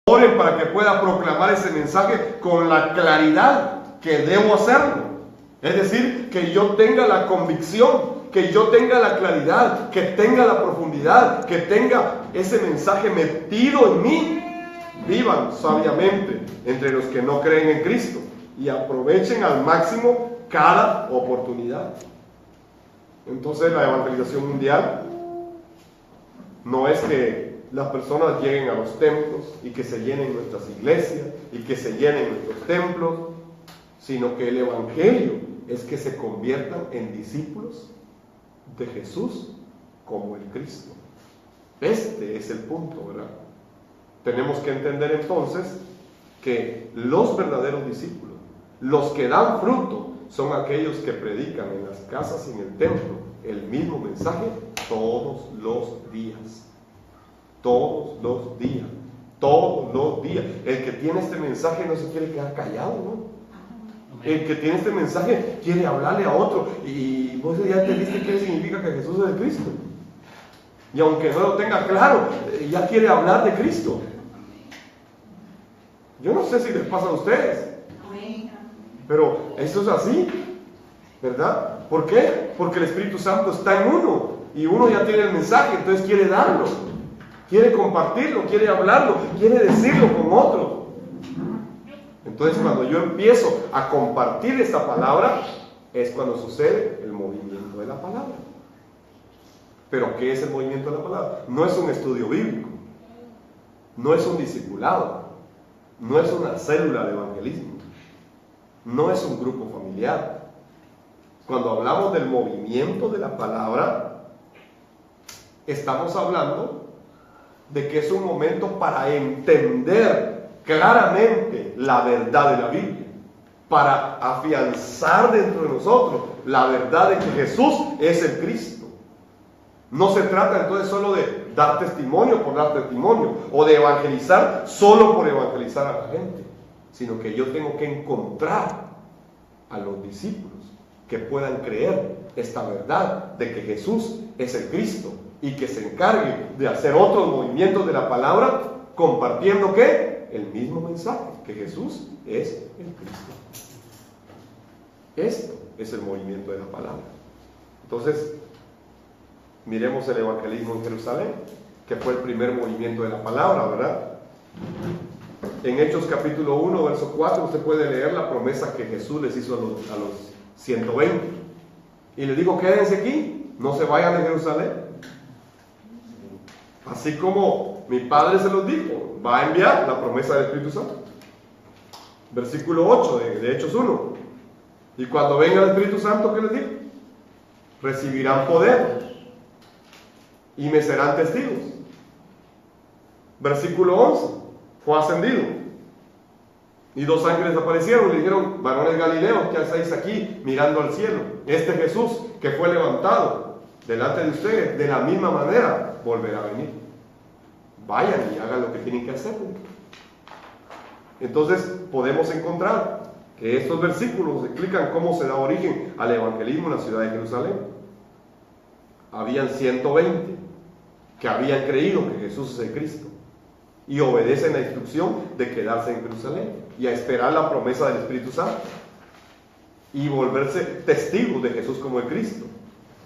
oren para que pueda proclamar ese mensaje con la claridad que debo hacerlo. Es decir, que yo tenga la convicción, que yo tenga la claridad, que tenga la profundidad, que tenga ese mensaje metido en mí. Vivan sabiamente entre los que no creen en Cristo y aprovechen al máximo cada oportunidad. Entonces, la evangelización mundial no es que las personas lleguen a los templos y que se llenen nuestras iglesias y que se llenen nuestros templos, sino que el evangelio es que se conviertan en discípulos de Jesús como el Cristo. Este es el punto, ¿verdad? Tenemos que entender entonces que los verdaderos discípulos, los que dan fruto, son aquellos que predican en las casas y en el templo el mismo mensaje todos los días. Todos los días. Todos los días. El que tiene este mensaje no se quiere quedar callado, ¿no? El que tiene este mensaje quiere hablarle a otro. Y vos ya entendiste qué significa que Jesús es el Cristo. Y aunque no lo tenga claro, ya quiere hablar de Cristo. Yo no sé si les pasa a ustedes, pero eso es así, ¿verdad? ¿Por qué? Porque el Espíritu Santo está en uno y uno ya tiene el mensaje, entonces quiere darlo, quiere compartirlo, quiere hablarlo, quiere decirlo con otro. Entonces, cuando yo empiezo a compartir esta palabra, es cuando sucede el movimiento de la palabra. ¿Pero qué es el movimiento de la palabra? No es un estudio bíblico, no es un discipulado, no es una célula de evangelismo, no es un grupo familiar. Cuando hablamos del movimiento de la palabra, estamos hablando de que es un momento para entender claramente la verdad de la Biblia, para afianzar dentro de nosotros la verdad de que Jesús es el Cristo. No se trata entonces solo de dar testimonio por dar testimonio, o de evangelizar solo por evangelizar a la gente, sino que yo tengo que encontrar a los discípulos que puedan creer esta verdad de que Jesús es el Cristo y que se encargue de hacer otros movimientos de la palabra compartiendo ¿qué? El mismo mensaje, que Jesús es el Cristo. Esto es el movimiento de la palabra. Entonces, miremos el evangelismo en Jerusalén, que fue el primer movimiento de la palabra, ¿verdad? En Hechos capítulo 1, verso 4, usted puede leer la promesa que Jesús les hizo a los 120. Y les dijo, quédense aquí, no se vayan de Jerusalén. Así como mi Padre se los dijo, va a enviar la promesa del Espíritu Santo. Versículo 8 de Hechos 1. Y cuando venga el Espíritu Santo, ¿qué les dijo? Recibirán poder y me serán testigos. Versículo 11. Fue ascendido. Y 2 ángeles aparecieron y le dijeron, varones galileos, ¿qué hacéis aquí mirando al cielo? Este Jesús que fue levantado delante de ustedes, de la misma manera, volverá a venir. Vayan y hagan lo que tienen que hacer. Entonces podemos encontrar que estos versículos explican cómo se da origen al evangelismo en la ciudad de Jerusalén. Habían 120 que habían creído que Jesús es el Cristo y obedecen la instrucción de quedarse en Jerusalén y a esperar la promesa del Espíritu Santo y volverse testigos de Jesús como el Cristo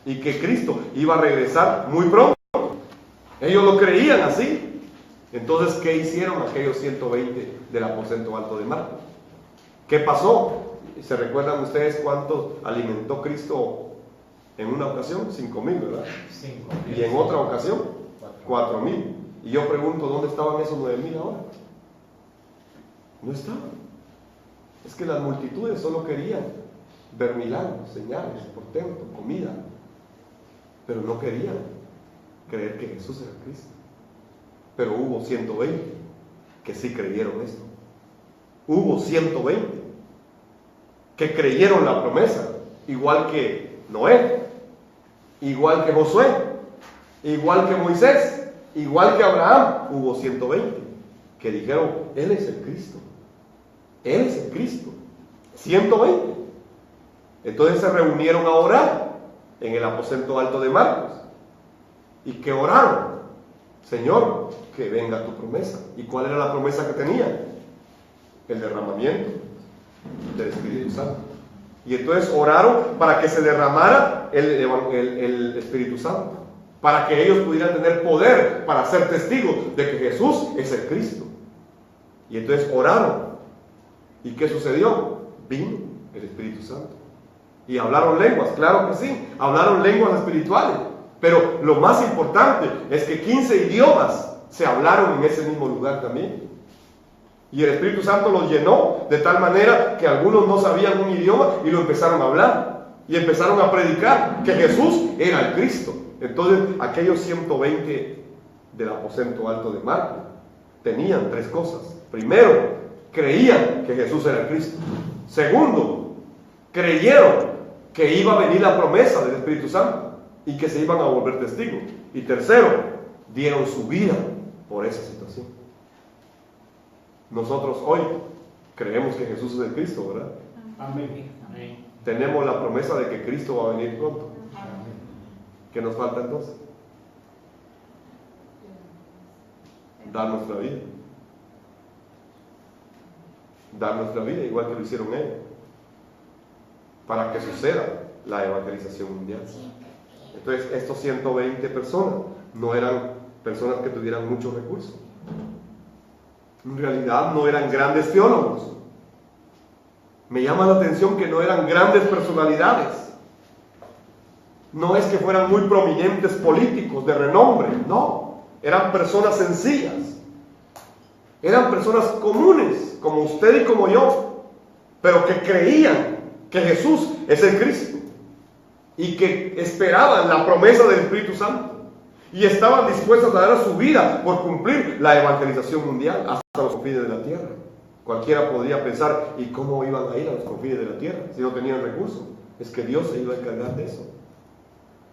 y que Cristo iba a regresar muy pronto. Ellos lo creían así. Entonces, ¿qué hicieron aquellos 120 del aposento alto de Marcos? ¿Qué pasó? ¿Se recuerdan ustedes cuántos alimentó Cristo en una ocasión? 5,000, ¿verdad? 5,000. Y en otra ocasión 4,000. Y yo pregunto, ¿dónde estaban esos 9,000 ahora? No estaban. Es que las multitudes solo querían ver milagros, señales, portentos, comida, pero no querían creer que Jesús era Cristo. Pero hubo 120 que sí creyeron esto. Hubo 120 que creyeron la promesa, igual que Noé, igual que Josué, igual que Moisés, igual que Abraham. Hubo 120 que dijeron, Él es el Cristo. Él es el Cristo. 120. Entonces se reunieron a orar en el aposento alto de Marcos. ¿Y qué oraron? Señor, que venga tu promesa. ¿Y cuál era la promesa que tenía? El derramamiento del Espíritu Santo. Y entonces oraron para que se derramara el Espíritu Santo, para que ellos pudieran tener poder para ser testigos de que Jesús es el Cristo. Y entonces oraron. ¿Y qué sucedió? Vino el Espíritu Santo. Y hablaron lenguas, claro que sí, hablaron lenguas espirituales. Pero lo más importante es que 15 idiomas se hablaron en ese mismo lugar también. Y el Espíritu Santo los llenó de tal manera que algunos no sabían un idioma y lo empezaron a hablar. Y empezaron a predicar que Jesús era el Cristo. Entonces aquellos 120 del aposento alto de Marco tenían tres cosas. Primero, creían que Jesús era el Cristo. Segundo, creyeron que iba a venir la promesa del Espíritu Santo y que se iban a volver testigos. Y tercero, dieron su vida por esa situación. Nosotros hoy creemos que Jesús es el Cristo, ¿verdad? Amén. Tenemos la promesa de que Cristo va a venir pronto. ¿Qué nos falta entonces? Dar nuestra vida. Dar nuestra vida igual que lo hicieron ellos, para que suceda la evangelización mundial. Entonces estos 120 personas no eran personas que tuvieran muchos recursos. En realidad no eran grandes teólogos. Me llama la atención que no eran grandes personalidades. No es que fueran muy prominentes políticos de renombre, no. Eran personas sencillas. Eran personas comunes, como usted y como yo, pero que creían que Jesús es el Cristo y que esperaban la promesa del Espíritu Santo y estaban dispuestos a dar su vida por cumplir la evangelización mundial hasta los confines de la tierra. Cualquiera podría pensar, ¿y cómo iban a ir a los confines de la tierra si no tenían recursos? Es que Dios se iba a encargar de eso.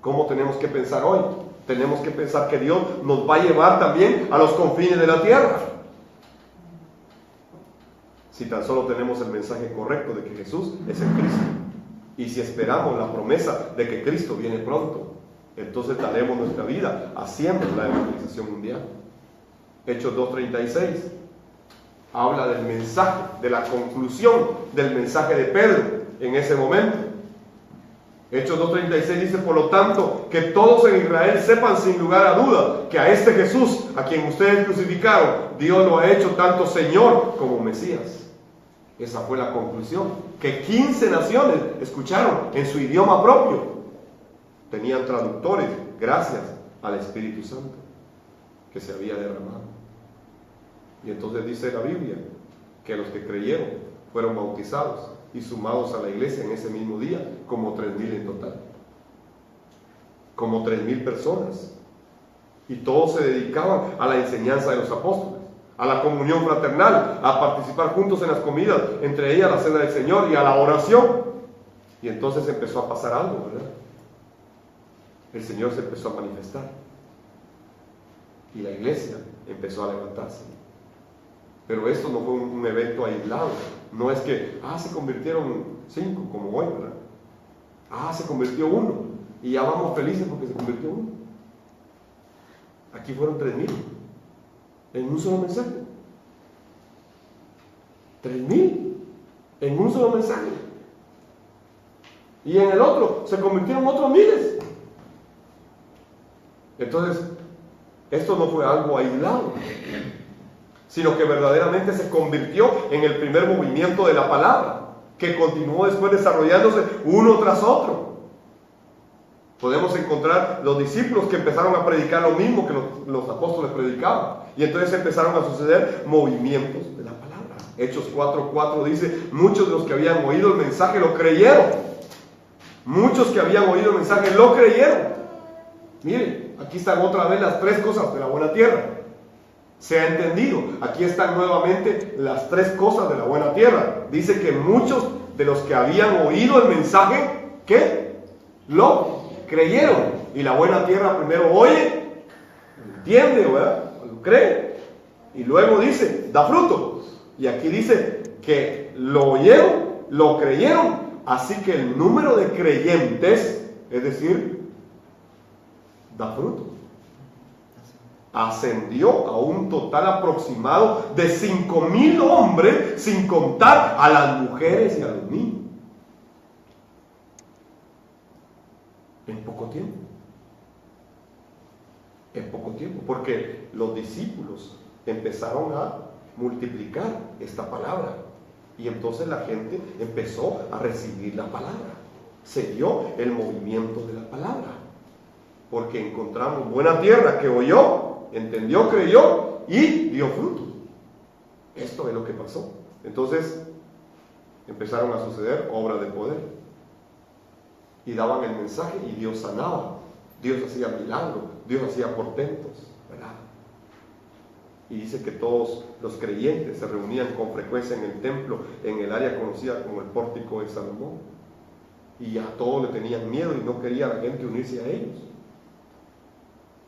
¿Cómo tenemos que pensar hoy? Tenemos que pensar que Dios nos va a llevar también a los confines de la tierra. Si tan solo tenemos el mensaje correcto de que Jesús es el Cristo. Y si esperamos la promesa de que Cristo viene pronto, entonces daremos nuestra vida haciendo la evangelización mundial. Hechos 2:36 habla del mensaje, de la conclusión del mensaje de Pedro en ese momento. Hechos 2:36 dice, por lo tanto, que todos en Israel sepan sin lugar a duda que a este Jesús, a quien ustedes crucificaron, Dios lo ha hecho tanto Señor como Mesías. Esa fue la conclusión, que 15 naciones escucharon en su idioma propio. Tenían traductores gracias al Espíritu Santo que se había derramado. Y entonces dice la Biblia que los que creyeron fueron bautizados y sumados a la iglesia en ese mismo día, como 3,000 en total. Como 3,000 personas. Y todos se dedicaban a la enseñanza de los apóstoles, a la comunión fraternal, a participar juntos en las comidas, entre ellas la cena del Señor y a la oración. Y entonces empezó a pasar algo, ¿verdad? El Señor se empezó a manifestar. Y la iglesia empezó a levantarse. Pero esto no fue un evento aislado. No es que, se convirtieron 5, como hoy, ¿verdad? Se convirtió 1. Y ya vamos felices porque se convirtió 1. Aquí fueron 3,000. En un solo mensaje. 3,000 en un solo mensaje. Y en el otro se convirtieron otros miles. Entonces, esto no fue algo aislado, sino que verdaderamente se convirtió en el primer movimiento de la palabra, que continuó después desarrollándose uno tras otro. Podemos encontrar los discípulos que empezaron a predicar lo mismo que los apóstoles predicaban. Y entonces empezaron a suceder movimientos de la palabra. Hechos 4:4 dice, muchos de los que habían oído el mensaje lo creyeron. Muchos que habían oído el mensaje lo creyeron. Miren, aquí están otra vez las tres cosas de la buena tierra. Se ha entendido. Aquí están nuevamente las tres cosas de la buena tierra. Dice que muchos de los que habían oído el mensaje, ¿qué? Lo creyeron. Y la buena tierra primero oye, entiende, ¿verdad? Lo cree. Y luego dice, da fruto. Y aquí dice que lo oyeron, lo creyeron. Así que el número de creyentes, es decir, da fruto. ascendió a un total aproximado de 5,000 hombres, sin contar a las mujeres y a los niños. En poco tiempo. En poco tiempo, porque los discípulos empezaron a multiplicar esta palabra y entonces la gente empezó a recibir la palabra. Se dio el movimiento de la palabra, porque encontramos buena tierra que oyó, entendió, creyó y dio fruto. Esto es lo que pasó. Entonces empezaron a suceder obras de poder y daban el mensaje y Dios sanaba, Dios hacía milagros, Dios hacía portentos, ¿verdad? Y dice que todos los creyentes se reunían con frecuencia en el templo, en el área conocida como el Pórtico de Salomón, y a todos le tenían miedo y no quería la gente unirse a ellos,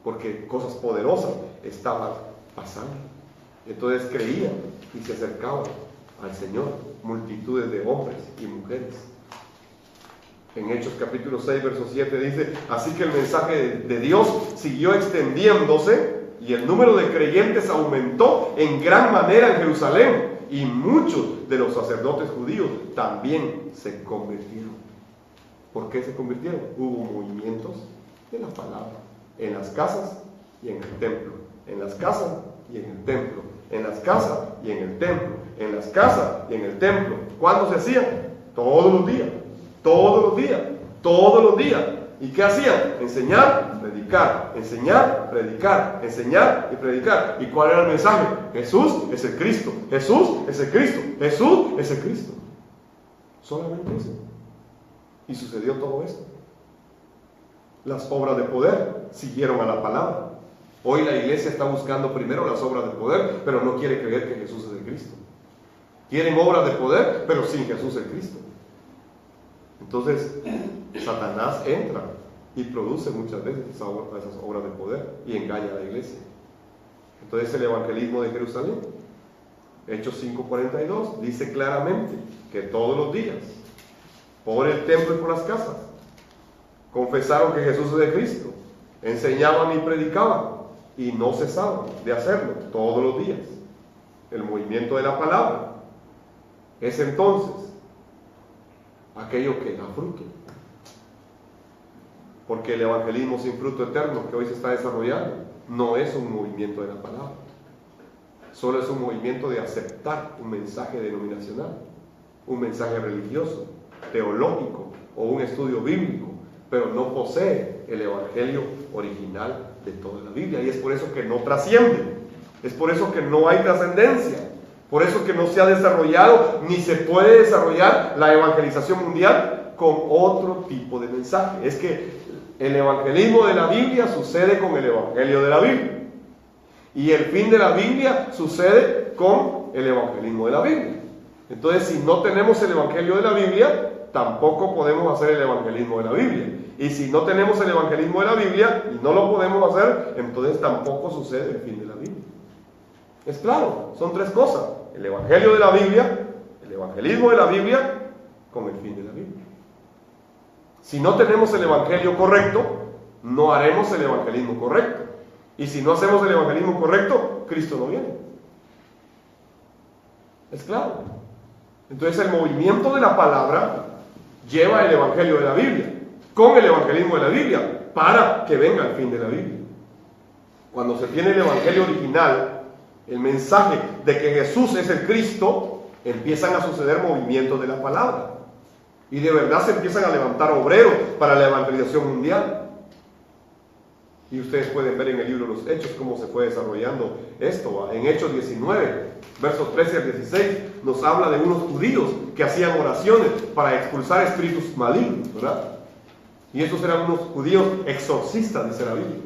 porque cosas poderosas estaban pasando. Entonces creían y se acercaban al Señor multitudes de hombres y mujeres. En Hechos capítulo 6, verso 7 dice: así que el mensaje de Dios siguió extendiéndose y el número de creyentes aumentó en gran manera en Jerusalén, y muchos de los sacerdotes judíos también se convirtieron. ¿Por qué se convirtieron? Hubo movimientos de la palabra en las casas y en el templo, en las casas y en el templo, en las casas y en el templo, en las casas y en el templo. ¿Cuándo se hacían? Todos los días. Todos los días, todos los días. ¿Y qué hacían? Enseñar, predicar, enseñar, predicar, enseñar y predicar. ¿Y cuál era el mensaje? Jesús es el Cristo, Jesús es el Cristo, Jesús es el Cristo. Solamente eso. Y sucedió todo esto. Las obras de poder siguieron a la palabra. Hoy la iglesia está buscando primero las obras de poder, pero no quiere creer que Jesús es el Cristo. Quieren obras de poder, pero sin Jesús el Cristo. Entonces, Satanás entra y produce muchas veces esas obras de poder y engaña a la iglesia. Entonces, el evangelismo de Jerusalén, Hechos 5:42, dice claramente que todos los días, por el templo y por las casas, confesaron que Jesús es el Cristo, enseñaban y predicaban, y no cesaban de hacerlo todos los días. El movimiento de la palabra es entonces aquello que da fruto, porque el evangelismo sin fruto eterno que hoy se está desarrollando no es un movimiento de la palabra, solo es un movimiento de aceptar un mensaje denominacional, un mensaje religioso, teológico o un estudio bíblico, pero no posee el evangelio original de toda la Biblia, y es por eso que no trasciende, es por eso que no hay trascendencia. Por eso que no se ha desarrollado ni se puede desarrollar la evangelización mundial con otro tipo de mensaje. Es que el evangelismo de la Biblia sucede con el evangelio de la Biblia. Y el fin de la Biblia sucede con el evangelismo de la Biblia. Entonces, si no tenemos el evangelio de la Biblia, tampoco podemos hacer el evangelismo de la Biblia. Y si no tenemos el evangelismo de la Biblia y no lo podemos hacer, entonces tampoco sucede el fin de la Biblia. Es claro, son tres cosas: el evangelio de la Biblia, el evangelismo de la Biblia, con el fin de la Biblia. Si no tenemos el evangelio correcto, no haremos el evangelismo correcto. Y si no hacemos el evangelismo correcto, Cristo no viene. Es claro. Entonces el movimiento de la palabra lleva el evangelio de la Biblia, con el evangelismo de la Biblia, para que venga el fin de la Biblia. Cuando se tiene el evangelio original, el mensaje de que Jesús es el Cristo, empiezan a suceder movimientos de la palabra. Y de verdad se empiezan a levantar obreros para la evangelización mundial. Y ustedes pueden ver en el libro de los Hechos cómo se fue desarrollando esto. En Hechos 19, versos 13 al 16, nos habla de unos judíos que hacían oraciones para expulsar espíritus malignos, ¿verdad? Y estos eran unos judíos exorcistas, dice la Biblia,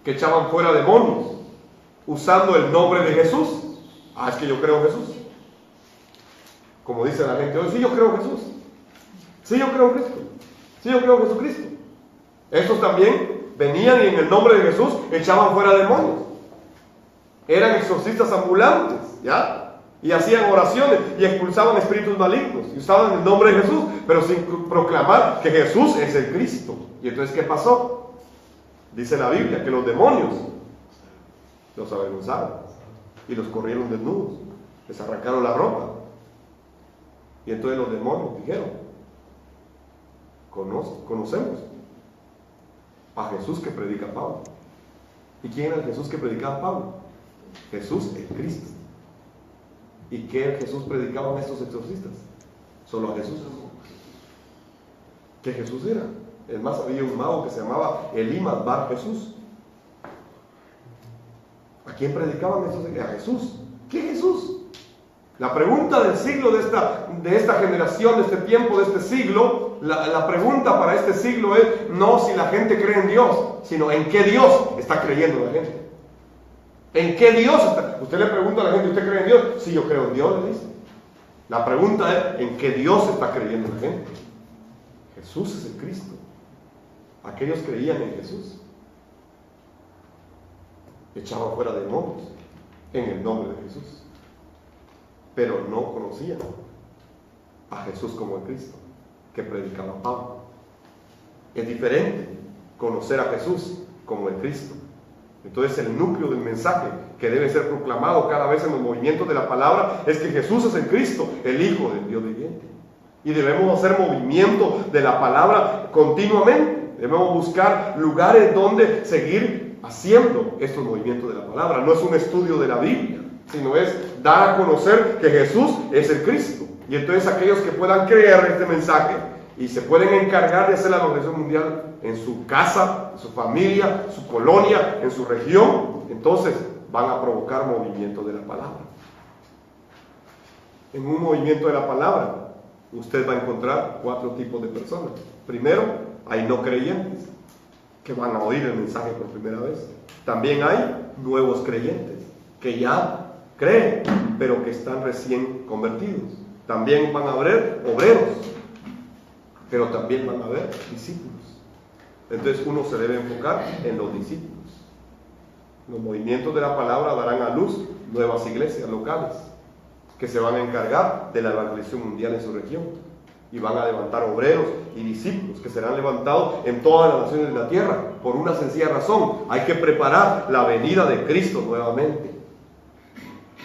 que echaban fuera demonios usando el nombre de Jesús. Es que yo creo en Jesús. Como dice la gente hoy: sí, yo creo en Jesús. Sí, yo creo en Cristo. Sí, yo creo en Jesucristo. Estos también venían y en el nombre de Jesús echaban fuera demonios. Eran exorcistas ambulantes, ¿ya? Y hacían oraciones y expulsaban espíritus malignos y usaban el nombre de Jesús, pero sin proclamar que Jesús es el Cristo. Y entonces, ¿qué pasó? Dice la Biblia que los demonios los avergonzaron y los corrieron desnudos, les arrancaron la ropa. Y entonces los demonios dijeron: conocemos a Jesús que predica Pablo. ¿Y quién era el Jesús que predicaba Pablo? Jesús el Cristo. ¿Y qué Jesús predicaban estos exorcistas? Solo a Jesús. ¿Qué Jesús era? Es más, había un mago que se llamaba Elimas Bar Jesús. ¿A quién predicaban estos? A Jesús. ¿Qué Jesús? La pregunta del siglo, de esta generación, de este tiempo, de este siglo, la pregunta para este siglo es no si la gente cree en Dios, sino en qué Dios está creyendo la gente. ¿En qué Dios está? Usted le pregunta a la gente: ¿usted cree en Dios? Sí, yo creo en Dios, le dice. La pregunta es: ¿en qué Dios está creyendo la gente? Jesús es el Cristo. Aquellos creían en Jesús. Echaban fuera demonios en el nombre de Jesús, pero no conocían a Jesús como el Cristo que predicaba Pablo. Es diferente conocer a Jesús como el Cristo. Entonces el núcleo del mensaje que debe ser proclamado cada vez en los movimientos de la palabra es que Jesús es el Cristo, el Hijo del Dios viviente. Y debemos hacer movimiento de la palabra continuamente. Debemos buscar lugares donde seguir haciendo estos movimientos de la palabra. No es un estudio de la Biblia, sino es dar a conocer que Jesús es el Cristo. Y entonces aquellos que puedan creer este mensaje y se pueden encargar de hacer la evangelización mundial en su casa, en su familia, su colonia, en su región, entonces van a provocar movimiento de la palabra. En un movimiento de la palabra, usted va a encontrar 4 tipos de personas. Primero, hay no creyentes que van a oír el mensaje por primera vez. También hay nuevos creyentes que ya creen, pero que están recién convertidos. También van a haber obreros, pero también van a haber discípulos. Entonces uno se debe enfocar en los discípulos. Los movimientos de la palabra darán a luz nuevas iglesias locales que se van a encargar de la evangelización mundial en su región, y van a levantar obreros y discípulos que serán levantados en todas las naciones de la tierra, por una sencilla razón: hay que preparar la venida de Cristo nuevamente.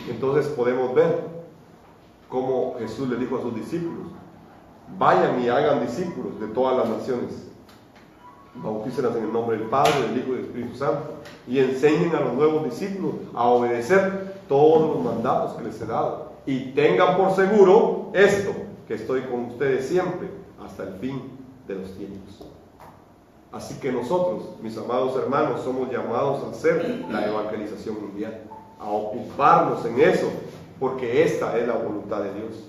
Entonces podemos ver cómo Jesús le dijo a sus discípulos: vayan y hagan discípulos de todas las naciones, bautícenlas en el nombre del Padre, del Hijo y del Espíritu Santo, y enseñen a los nuevos discípulos a obedecer todos los mandatos que les he dado, y tengan por seguro esto, que estoy con ustedes siempre hasta el fin de los tiempos. Así que nosotros, mis amados hermanos, somos llamados a hacer la evangelización mundial, a ocuparnos en eso, porque esta es la voluntad de Dios.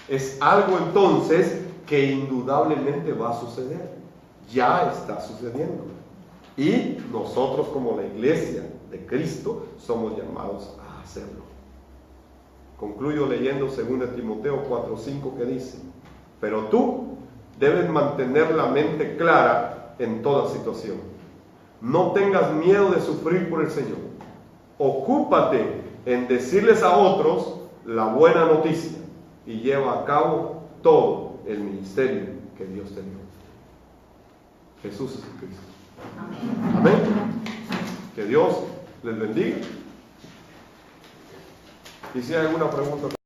Es algo entonces que indudablemente va a suceder, ya está sucediendo, y nosotros como la iglesia de Cristo somos llamados a hacerlo. Concluyo leyendo 2 Timoteo 4:5, que dice: pero tú debes mantener la mente clara en toda situación. No tengas miedo de sufrir por el Señor. Ocúpate en decirles a otros la buena noticia y lleva a cabo todo el ministerio que Dios te dio. Jesús es el Cristo. Amén. Que Dios les bendiga. Y si hay alguna pregunta.